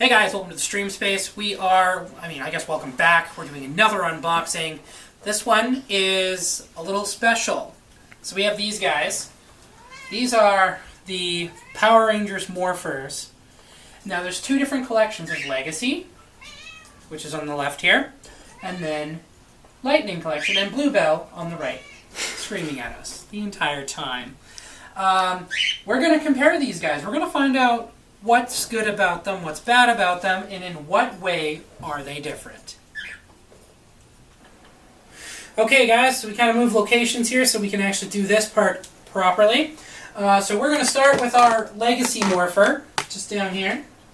Hey guys, welcome to the stream space. I guess welcome back. We're doing another unboxing. This one is a little special. So we have these guys. These are the Power Rangers Morphers. Now there's two different collections. There's Legacy, which is on the left here, and then Lightning Collection, and Bluebell on the right, screaming at us the entire time. We're going to compare these guys. We're going to find out what's good about them, what's bad about them, and in what way are they different. Okay guys, so we kind of move locations here so we can actually do this part properly. So we're going to start with our Legacy Morpher, just down here.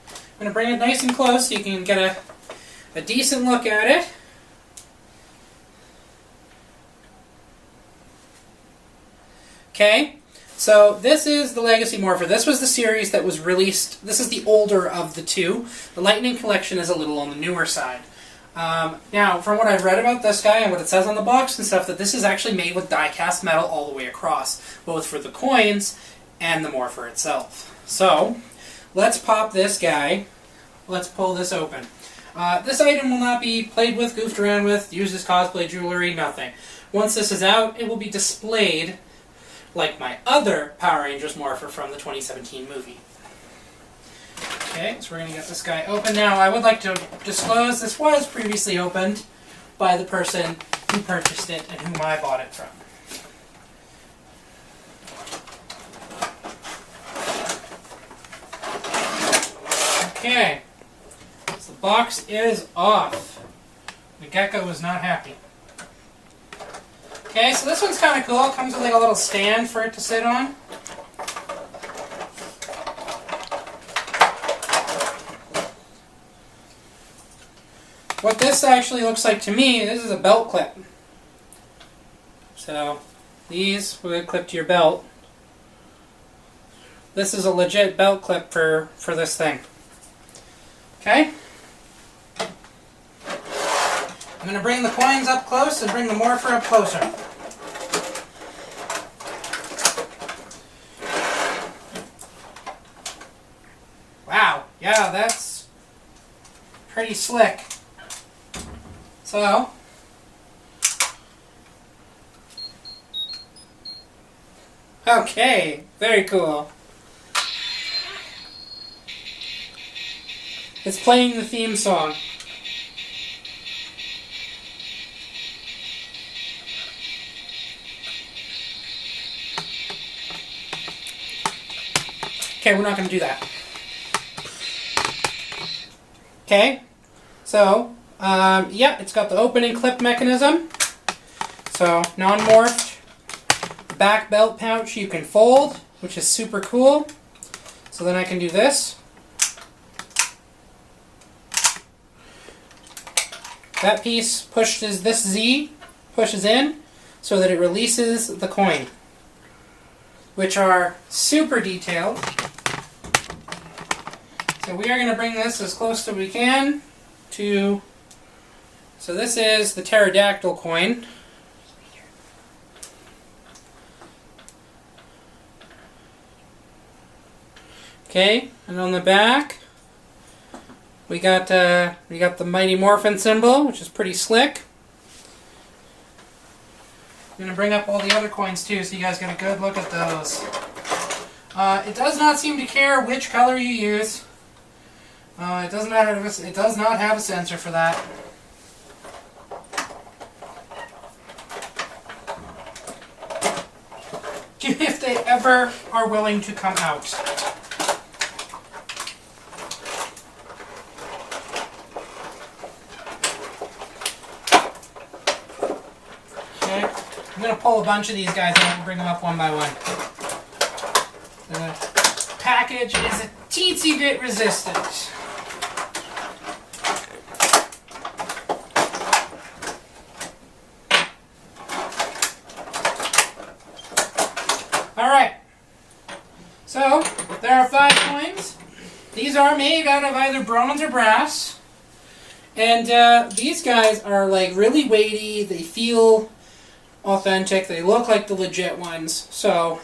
I'm going to bring it nice and close so you can get a decent look at it. Okay. So this is the Legacy Morpher. This was the series that was released. This is the older of the two. The Lightning Collection is a little on the newer side. Now, from what I've read about this guy and what it says on the box and stuff, that this is actually made with die-cast metal all the way across, both for the coins and the Morpher itself. So, let's pop this guy. Let's pull this open. This item will not be played with, goofed around with, used as cosplay jewelry, nothing. Once this is out, it will be displayed like my other Power Rangers Morpher from the 2017 movie. Okay, so we're going to get this guy open. Now, I would like to disclose this was previously opened by the person who purchased it and whom I bought it from. Okay, so the box is off. The gecko is not happy. Okay, so this one's kind of cool. It comes with like a little stand for it to sit on. What this actually looks like to me, this is a belt clip. So, these will clip to your belt. This is a legit belt clip for this thing. Okay? I'm going to bring the coins up close and bring the Morpher up closer. Wow, yeah, that's pretty slick. So, okay, very cool. It's playing the theme song. Okay, we're not going to do that. Okay, so, yeah, it's got the opening clip mechanism. So, non-morphed. Back belt pouch you can fold, which is super cool. So then I can do this. That piece pushes, this Z pushes in so that it releases the coin, which are super detailed. So we are going to bring this as close as we can to, so this is the Pterodactyl Coin. Okay, and on the back we got the Mighty Morphin symbol, which is pretty slick. I'm going to bring up all the other coins too so you guys get a good look at those. It does not seem to care which color you use. It does not have a sensor for that. If they ever are willing to come out. Okay, I'm going to pull a bunch of these guys out and bring them up one by one. The package is a teensy bit resistant. Alright, so there are 5 coins. These are made out of either bronze or brass. And these guys are like really weighty, they feel authentic, they look like the legit ones. So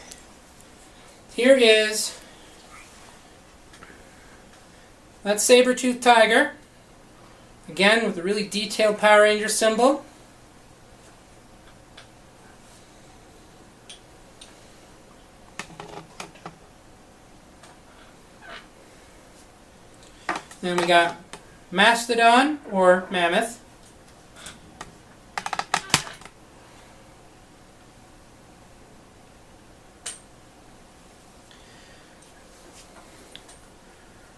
here is That's Saber-toothed tiger. Again, with a really detailed Power Ranger symbol. Then we got Mastodon, or mammoth.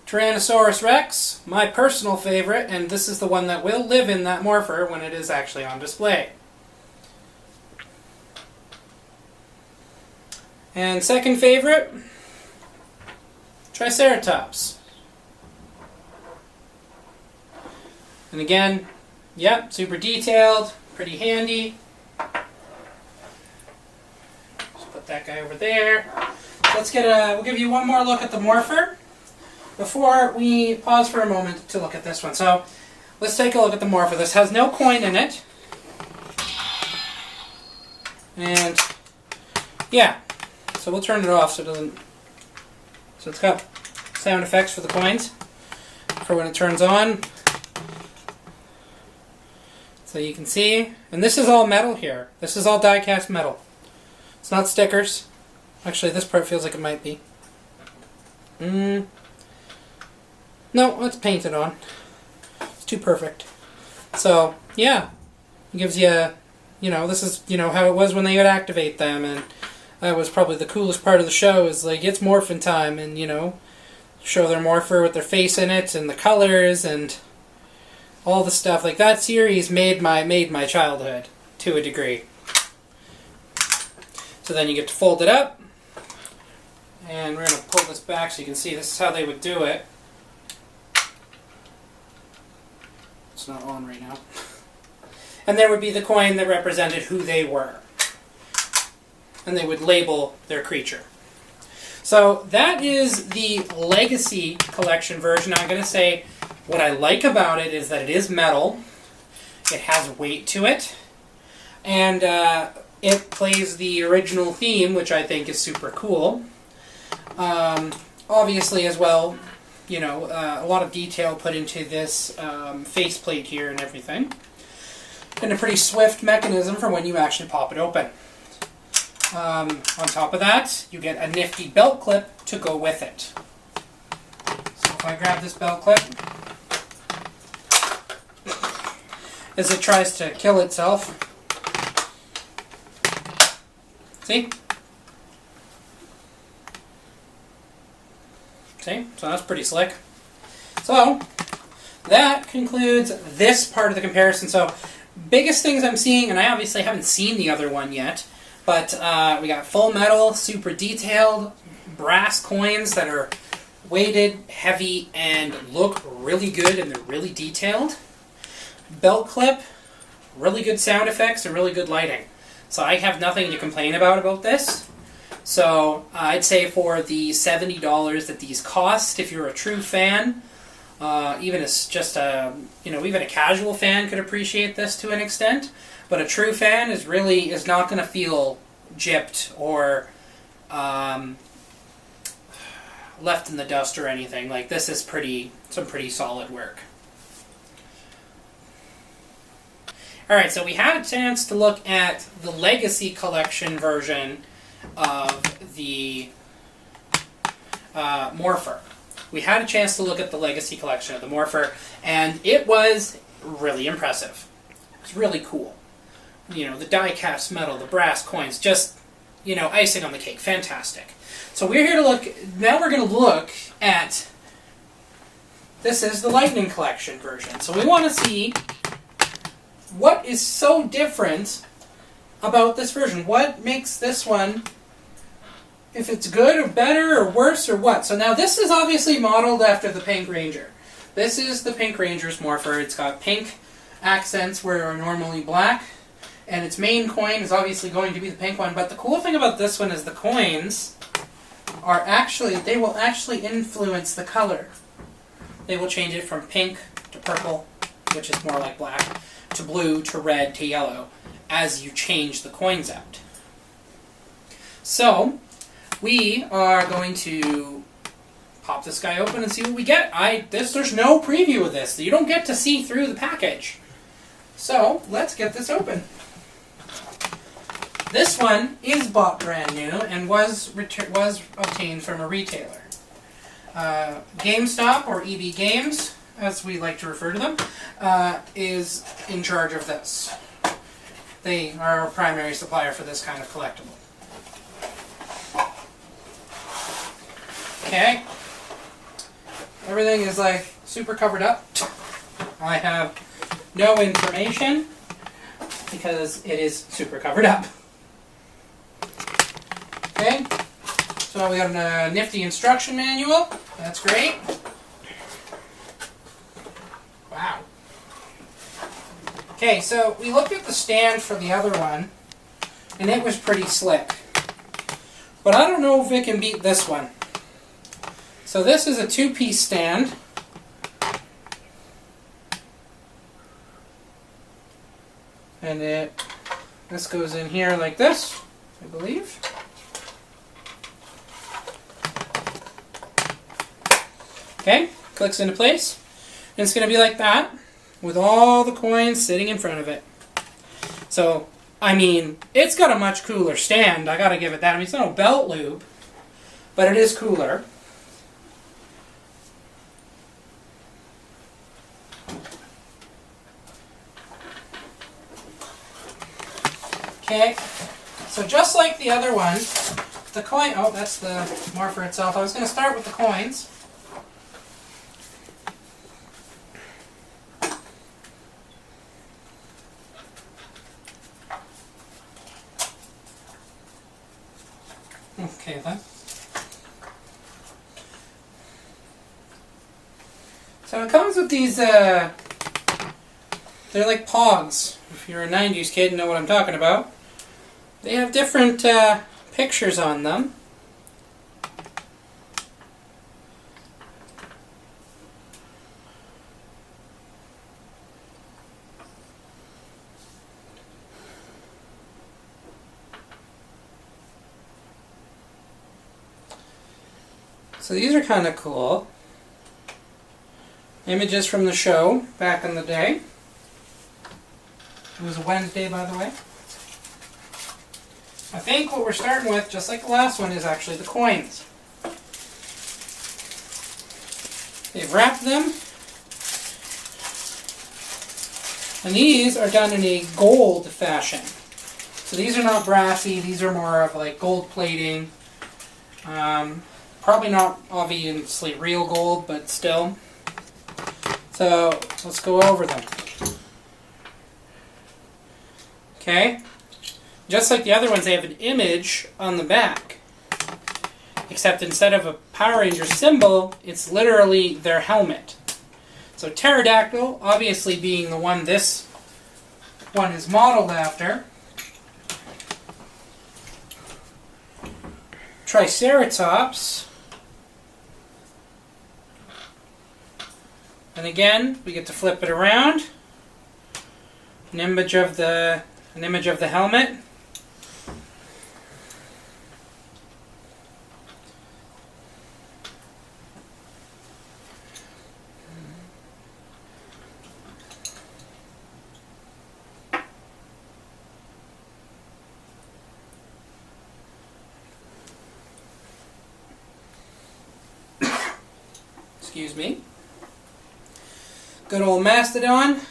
Tyrannosaurus Rex, my personal favorite, and this is the one that will live in that Morpher when it is actually on display. And second favorite, Triceratops. And again, yep, super detailed, pretty handy. Just put that guy over there. Let's get we'll give you one more look at the Morpher before we pause for a moment to look at this one. So let's take a look at the Morpher. This has no coin in it. And yeah, so we'll turn it off so it doesn't, so it's got sound effects for the coins for when it turns on. So you can see, and this is all metal here. This is all die-cast metal. It's not stickers. Actually, this part feels like it might be. No, it's painted on. It's too perfect. So, yeah. It gives you, this is, how it was when they would activate them, and that was probably the coolest part of the show, is like, it's morphin' time, and, show their Morpher with their face in it, and the colors, and all the stuff. Like, that series made my childhood, to a degree. So then you get to fold it up, and we're going to pull this back so you can see this is how they would do it. It's not on right now. And there would be the coin that represented who they were. And they would label their creature. So that is the Legacy Collection version. I'm going to say what I like about it is that it is metal. It has weight to it. And it plays the original theme, which I think is super cool. Obviously, as well, a lot of detail put into this faceplate here and everything. And a pretty swift mechanism for when you actually pop it open. On top of that, you get a nifty belt clip to go with it. So if I grab this belt clip, as it tries to kill itself. See? See? So that's pretty slick. So, that concludes this part of the comparison. So, biggest things I'm seeing, and I obviously haven't seen the other one yet, but we got full metal, super detailed, brass coins that are weighted, heavy, and look really good, and they're really detailed. Belt clip, really good sound effects, and really good lighting. So I have nothing to complain about this. So I'd say for the $70 that these cost, if you're a true fan, even as just a, even a casual fan could appreciate this to an extent. But a true fan is not going to feel gypped or left in the dust or anything. Like, this is some pretty solid work. Alright, so we had a chance to look at the Legacy Collection version of the Morpher. We had a chance to look at the Legacy Collection of the Morpher, and it was really impressive. It's really cool. The die-cast metal, the brass coins, just, icing on the cake. Fantastic. So we're here to look, now we're going to look at, this is the Lightning Collection version. So we want to see what is so different about this version. What makes this one, if it's good or better or worse or what? So now this is obviously modeled after the Pink Ranger. This is the Pink Ranger's Morpher. It's got pink accents where are normally black. And its main coin is obviously going to be the pink one. But the cool thing about this one is the coins are they will actually influence the color. They will change it from pink to purple, which is more like black, to blue, to red, to yellow, as you change the coins out. So, we are going to pop this guy open and see what we get. There's no preview of this. You don't get to see through the package. So let's get this open. This one is bought brand new and was obtained from a retailer. GameStop, or EB Games, as we like to refer to them, is in charge of this. They are our primary supplier for this kind of collectible. Okay. Everything is like super covered up. I have no information because it is super covered up. Okay. So we got a nifty instruction manual. That's great. Wow. Okay, so we looked at the stand for the other one, and it was pretty slick. But I don't know if it can beat this one. So this is a two-piece stand. And this goes in here like this, I believe. Okay, clicks into place. And it's going to be like that, with all the coins sitting in front of it. So, I mean, it's got a much cooler stand, I gotta give it that. I mean, it's not a belt loop, but it is cooler. Okay, so just like the other one, the coin, oh, that's the Morpher itself. I was going to start with the coins. Okay, then. So it comes with these, they're like pogs. If you're a 90s kid and know what I'm talking about. They have different pictures on them. So these are kind of cool. Images from the show back in the day. It was a Wednesday, by the way. I think what we're starting with, just like the last one, is actually the coins. They've wrapped them. And these are done in a gold fashion. So these are not brassy, these are more of like gold plating. Probably not obviously real gold, but still. So let's go over them. Okay? Just like the other ones, they have an image on the back. Except instead of a Power Ranger symbol, it's literally their helmet. So Pterodactyl, obviously being the one this one is modeled after. Triceratops. And again, we get to flip it around. An image of the helmet. Excuse me. Good old Mastodon.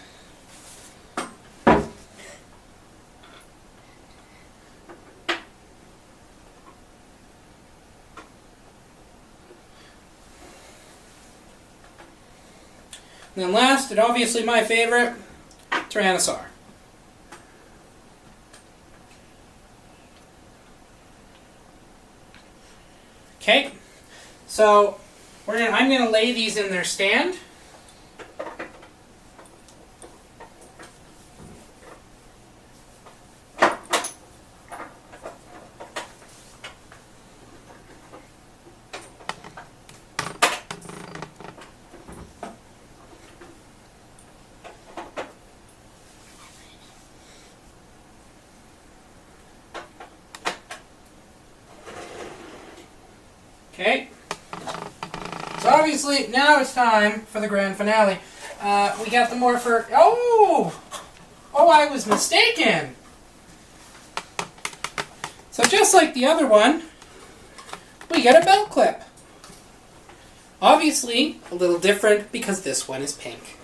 And then last, and obviously my favorite, Tyrannosaurus. Okay, so I'm going to lay these in their stand. Okay. So obviously, now it's time for the grand finale. We got the Morpher. Oh! Oh, I was mistaken! So just like the other one, we get a belt clip. Obviously, a little different because this one is pink.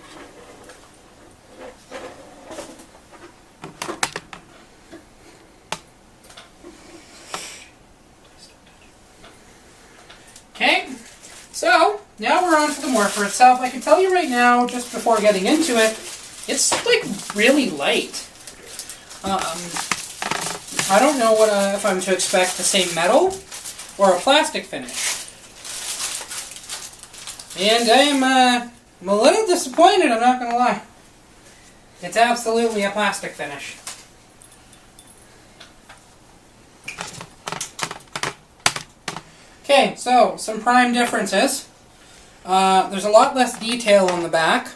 Okay, so now we're on to the Morpher itself. I can tell you right now, just before getting into it, it's like really light. I don't know what if I'm to expect the same metal or a plastic finish. And I'm a little disappointed, I'm not going to lie. It's absolutely a plastic finish. Okay, so some prime differences. There's a lot less detail on the back.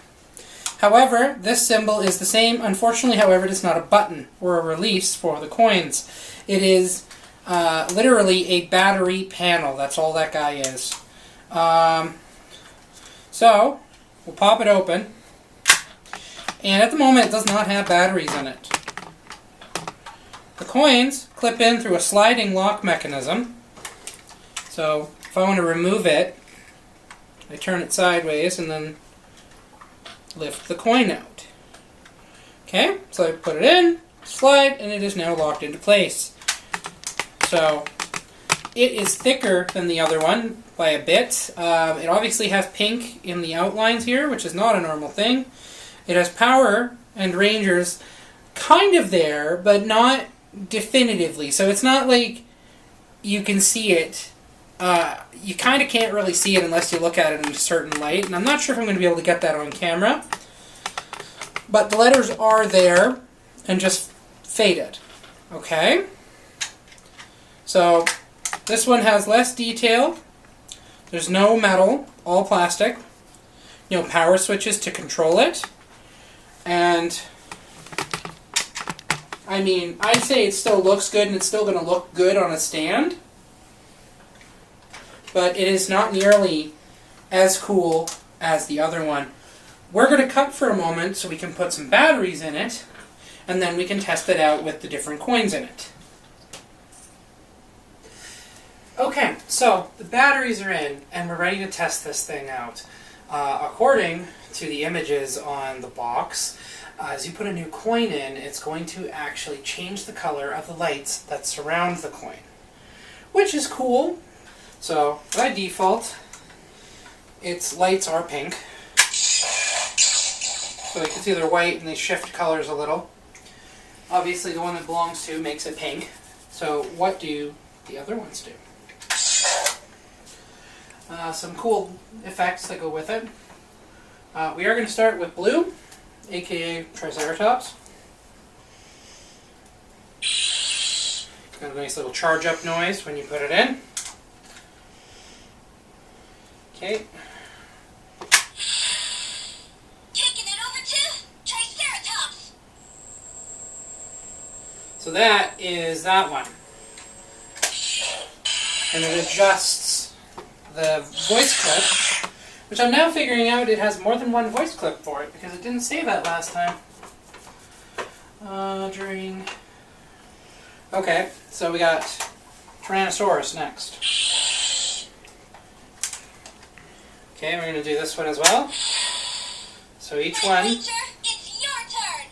However, this symbol is the same. Unfortunately, however, it is not a button or a release for the coins. It is literally a battery panel. That's all that guy is. So, we'll pop it open. And at the moment, it does not have batteries in it. The coins clip in through a sliding lock mechanism. So, if I want to remove it, I turn it sideways and then lift the coin out. Okay, so I put it in, slide, and it is now locked into place. So, it is thicker than the other one by a bit. It obviously has pink in the outlines here, which is not a normal thing. It has power and rangers kind of there, but not definitively. So it's not like you can see it. You kind of can't really see it unless you look at it in a certain light, and I'm not sure if I'm going to be able to get that on camera. But the letters are there and just faded. Okay? So, this one has less detail. There's no metal, all plastic. No power switches to control it. And, I mean, I'd say it still looks good and it's still going to look good on a stand. But it is not nearly as cool as the other one. We're going to cut for a moment so we can put some batteries in it, and then we can test it out with the different coins in it. Okay, so the batteries are in, and we're ready to test this thing out. According to the images on the box, as you put a new coin in, it's going to actually change the color of the lights that surround the coin, which is cool. So, by default, its lights are pink. So you can see they're white and they shift colors a little. Obviously the one that belongs to makes it pink. So what do the other ones do? Some cool effects that go with it. We are going to start with blue, aka Triceratops. Got a nice little charge up noise when you put it in. Okay. Taking it over to Triceratops. So that is that one. And it adjusts the voice clip, which I'm now figuring out it has more than one voice clip for it, because it didn't say that last time. Okay, so we got Tyrannosaurus next. Okay, we're going to do this one as well. So each one... Ranger, it's your turn.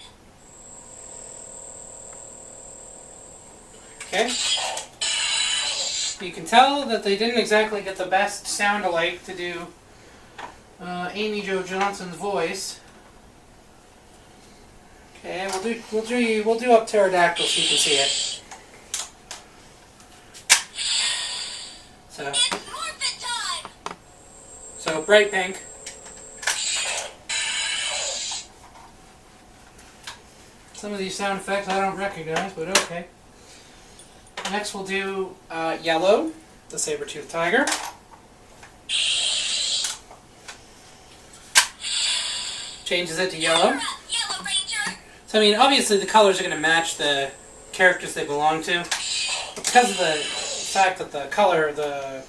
Okay. You can tell that they didn't exactly get the best sound-alike to do Amy Jo Johnson's voice. Okay, we'll do up Pterodactyl so you can see it. So... It's Morpher time. So, bright pink. Some of these sound effects I don't recognize, but okay. Next we'll do yellow, the saber-toothed tiger. Changes it to yellow. Yellow Ranger. So I mean, obviously the colors are going to match the characters they belong to. But because of the fact that the color, the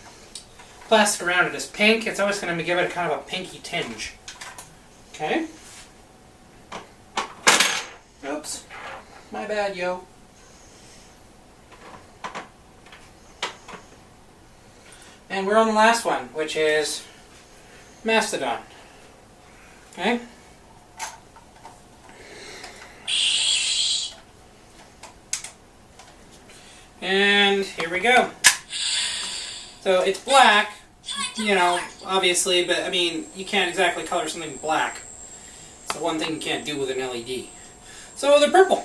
plastic around it is pink, it's always going to give it kind of a pinky tinge. Okay? Oops. My bad, yo. And we're on the last one, which is Mastodon. Okay? And here we go. So it's black, you know, obviously, but I mean, you can't exactly color something black. It's the one thing you can't do with an LED. So they're purple.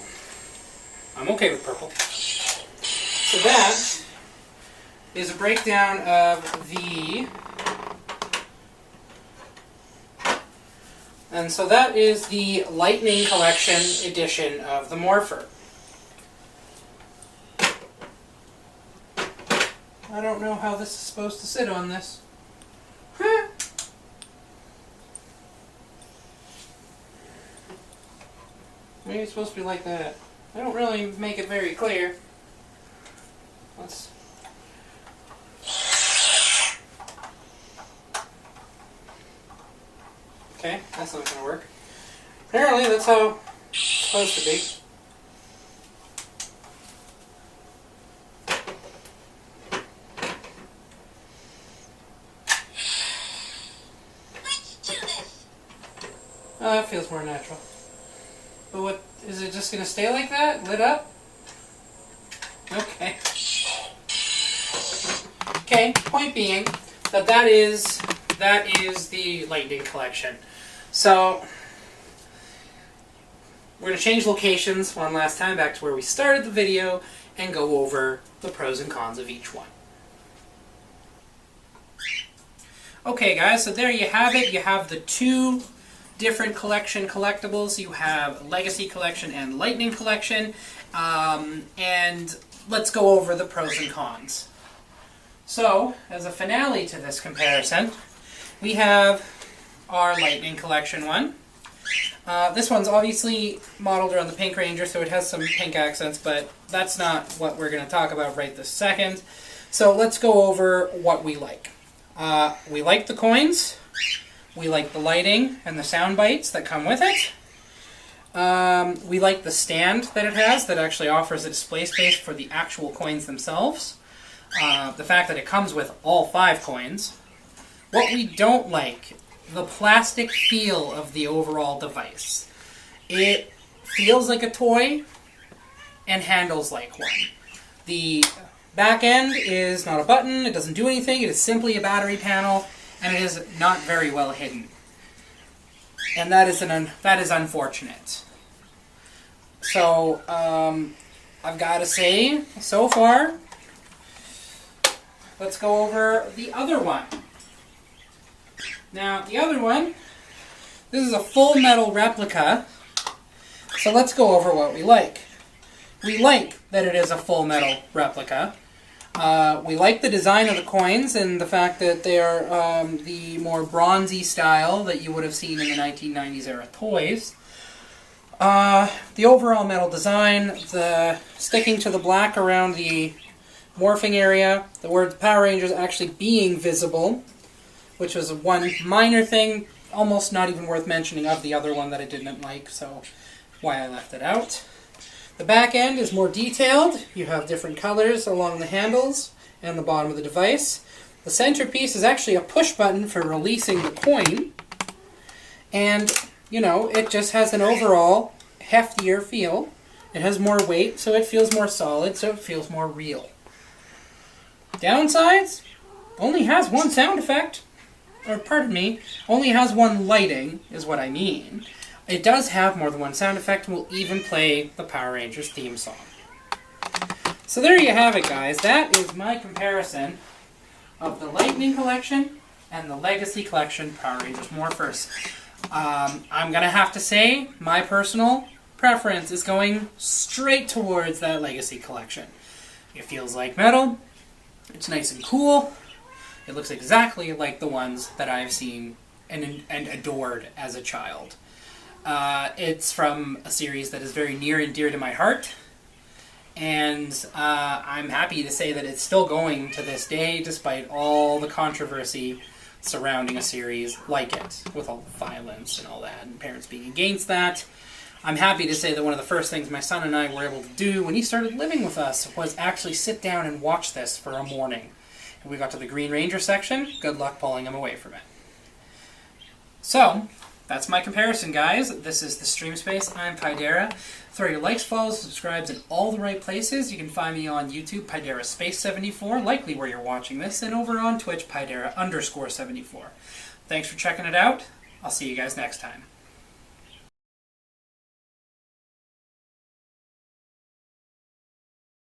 I'm okay with purple. So that is a breakdown of the... And so that is the Lightning Collection edition of the Morpher. I don't know how this is supposed to sit on this. Huh. Maybe it's supposed to be like that. I don't really make it very clear. Let's... Okay, that's not going to work. Apparently that's how it's supposed to be. Oh, that feels more natural. But what, is it just going to stay like that? Lit up? Okay. Okay, point being that that is the Lightning Collection. So, we're going to change locations one last time back to where we started the video and go over the pros and cons of each one. Okay guys, so there you have it. You have the two different collection collectibles. You have Legacy Collection and Lightning Collection. And let's go over the pros and cons. So, as a finale to this comparison, we have our Lightning Collection one. This one's obviously modeled around the Pink Ranger, so it has some pink accents, but that's not what we're going to talk about right this second. So let's go over what we like. We like the coins. We like the lighting and the sound bites that come with it. We like the stand that it has that actually offers a display space for the actual coins themselves. The fact that it comes with all 5 coins. What we don't like, the plastic feel of the overall device. It feels like a toy and handles like one. The back end is not a button, it doesn't do anything, it is simply a battery panel, and it is not very well hidden. And that is unfortunate. So, I've got to say, so far, let's go over the other one. Now, the other one, this is a full metal replica, so let's go over what we like. We like that it is a full metal replica. We like the design of the coins and the fact that they are the more bronzy style that you would have seen in the 1990s era toys. The overall metal design, the sticking to the black around the morphing area, the word Power Rangers actually being visible, which was one minor thing, almost not even worth mentioning of the other one that I didn't like, so why I left it out. The back end is more detailed. You have different colors along the handles and the bottom of the device. The centerpiece is actually a push button for releasing the coin. And, you know, it just has an overall heftier feel. It has more weight, so it feels more solid, so it feels more real. Downsides? Only has one sound effect. Or, pardon me, only has one lighting, is what I mean. It does have more than one sound effect, and will even play the Power Rangers theme song. So there you have it, guys. That is my comparison of the Lightning Collection and the Legacy Collection Power Rangers Morphers. I'm going to have to say, my personal preference is going straight towards that Legacy Collection. It feels like metal. It's nice and cool. It looks exactly like the ones that I've seen and adored as a child. It's from a series that is very near and dear to my heart, And I'm happy to say that it's still going to this day, despite all the controversy surrounding a series like it, with all the violence and all that, and parents being against that. I'm happy to say that one of the first things my son and I were able to do when he started living with us was actually sit down and watch this for a morning. And we got to the Green Ranger section, good luck pulling him away from it. So, that's my comparison, guys. This is the Stream Space. I'm Pydera. Throw your likes, follows, subscribes in all the right places. You can find me on YouTube, Pydera Space 74, likely where you're watching this, and over on Twitch, Pydera _74. Thanks for checking it out. I'll see you guys next time.